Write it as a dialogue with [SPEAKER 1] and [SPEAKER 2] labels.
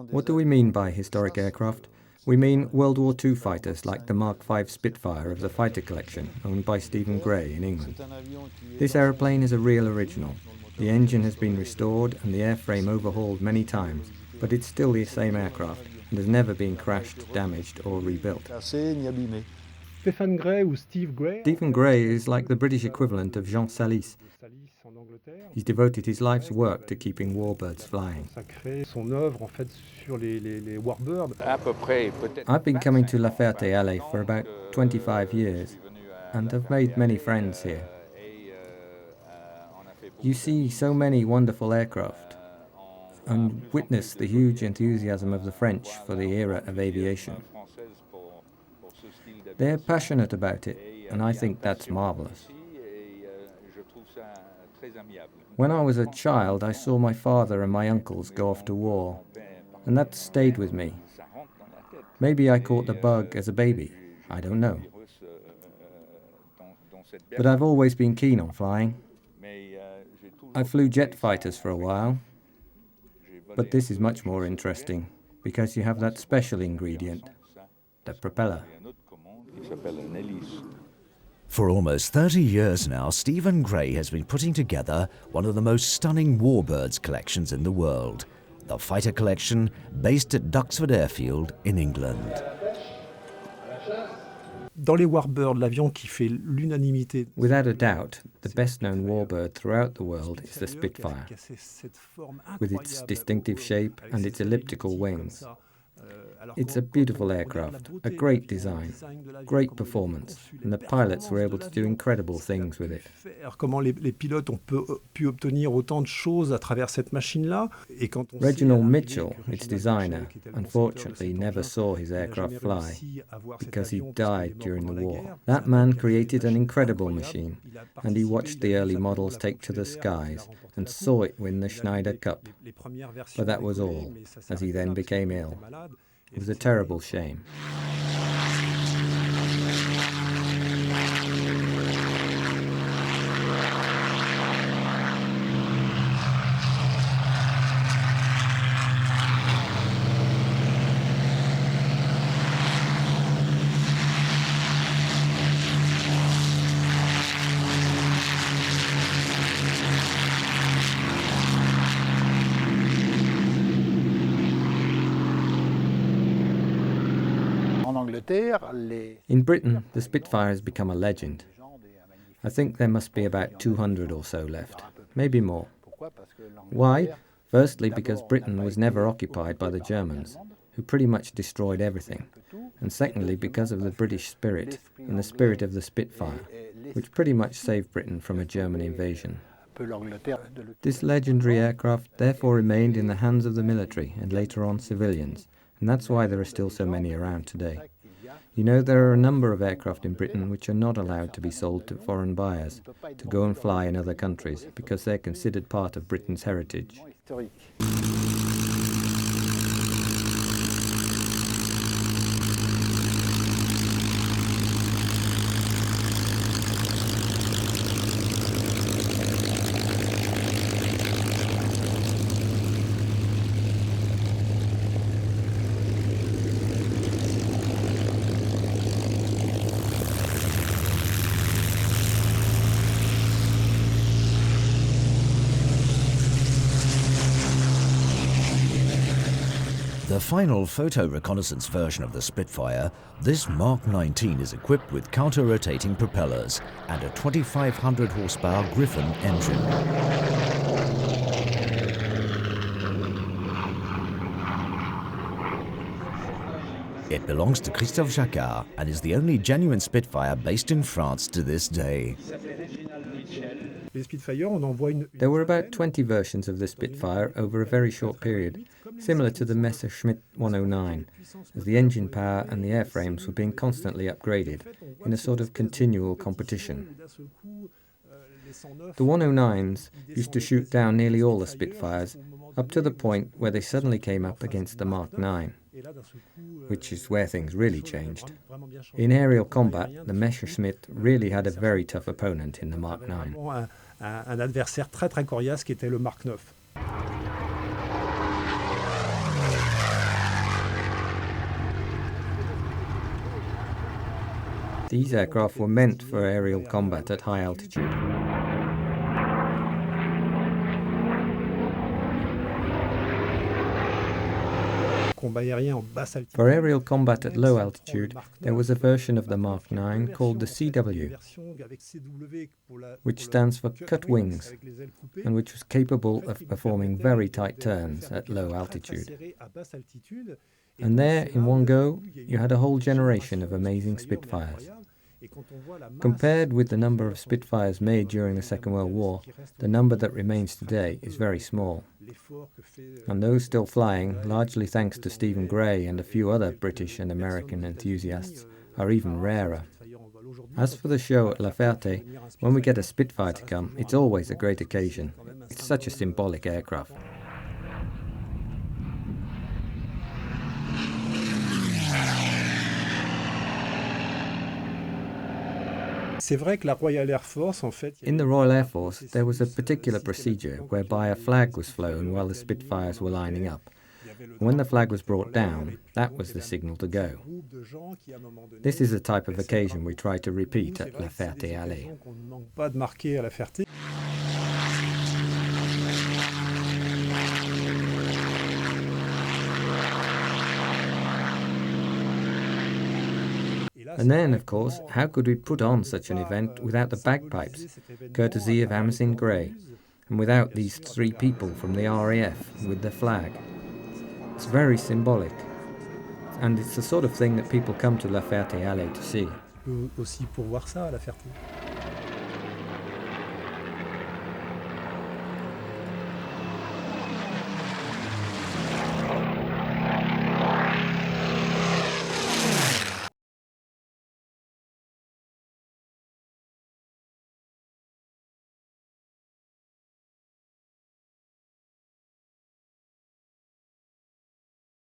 [SPEAKER 1] What do we mean by historic aircraft? We mean World War II fighters like the Mark V Spitfire of the fighter collection owned by Stephen Gray in England. This aeroplane is a real original. The engine has been restored and the airframe overhauled many times, but it's still the same aircraft and has never been crashed, damaged or rebuilt.
[SPEAKER 2] Stephen
[SPEAKER 1] Gray is like the British equivalent of Jean Salis. He's devoted his life's work to keeping warbirds flying. I've been coming to La Ferté-Alais for about 25 years and have made many friends here. You see so many wonderful aircraft and witness the huge enthusiasm of the French for the era of aviation. They're passionate about it, and I think that's marvelous. When I was a child, I saw my father and my uncles go off to war, and that stayed with me. Maybe I caught the bug as a baby, I don't know. But I've always been keen on flying. I flew jet fighters for a while, but this is much more interesting, because you have that special ingredient, the propeller.
[SPEAKER 3] For almost 30 years now, Stephen Gray has been putting together one of the most stunning warbirds collections in the world, the Fighter Collection, based at Duxford Airfield in England.
[SPEAKER 2] Dans les Warbirds, l'avion qui fait l'unanimité.
[SPEAKER 1] Without a doubt, the best-known warbird throughout the world is the Spitfire, with its distinctive shape and its elliptical wings. It's a beautiful aircraft, a great design, great performance, and the pilots were able to do incredible things with it.
[SPEAKER 2] Comment les pilotes ont pu obtenir autant de choses à travers cette machine-là.
[SPEAKER 1] Reginald Mitchell, its designer, unfortunately never saw his aircraft fly because he died during the war. That man created an incredible machine, and he watched the early models take to the skies and saw it win the Schneider Cup. But that was all, as he then became ill. It was a terrible shame. In Britain, the Spitfire has become a legend. I think there must be about 200 or so left, maybe more. Why? Firstly, because Britain was never occupied by the Germans, who pretty much destroyed everything. And secondly, because of the British spirit and the spirit of the Spitfire, which pretty much saved Britain from a German invasion. This legendary aircraft therefore remained in the hands of the military and later on civilians, and that's why there are still so many around today. You know, there are a number of aircraft in Britain which are not allowed to be sold to foreign buyers, to go and fly in other countries, because they're considered part of Britain's heritage.
[SPEAKER 3] The final photo reconnaissance version of the Spitfire, this Mark 19 is equipped with counter-rotating propellers and a 2,500 horsepower Griffon engine. It belongs to Christophe Jacquard and is the only genuine Spitfire based in France to this day.
[SPEAKER 1] There were about 20 versions of the Spitfire over a very short period, similar to the Messerschmitt 109, as the engine power and the airframes were being constantly upgraded in a sort of continual competition. The 109s used to shoot down nearly all the Spitfires, up to the point where they suddenly came up against the Mark 9, which is where things really changed. In aerial combat, the Messerschmitt really had a very tough opponent in the Mark 9.
[SPEAKER 2] Un adversaire très très coriace qui était le Mark 9.
[SPEAKER 1] These aircraft were meant for aerial combat at high altitude. For aerial combat at low altitude, there was a version of the Mark IX called the CW, which stands for cut wings, and which was capable of performing very tight turns at low altitude. And there, in one go, you had a whole generation of amazing Spitfires. Compared with the number of Spitfires made during the Second World War, the number that remains today is very small. And those still flying, largely thanks to Stephen Gray and a few other British and American enthusiasts, are even rarer. As for the show at La Ferté, when we get a Spitfire to come, it's always a great occasion. It's such a symbolic aircraft.
[SPEAKER 2] In
[SPEAKER 1] the Royal Air Force, there was a particular procedure whereby a flag was flown while the Spitfires were lining up. When the flag was brought down, that was the signal to go. This is a type of occasion we try to repeat at La Ferté-Alais. And then, of course, how could we put on such an event without the bagpipes, courtesy of Amazon Gray, and without these three people from the RAF with the flag? It's very symbolic, and it's the sort of thing that people come to La Ferté-Alais to see.
[SPEAKER 2] Aussi pour voir ça à La Ferté.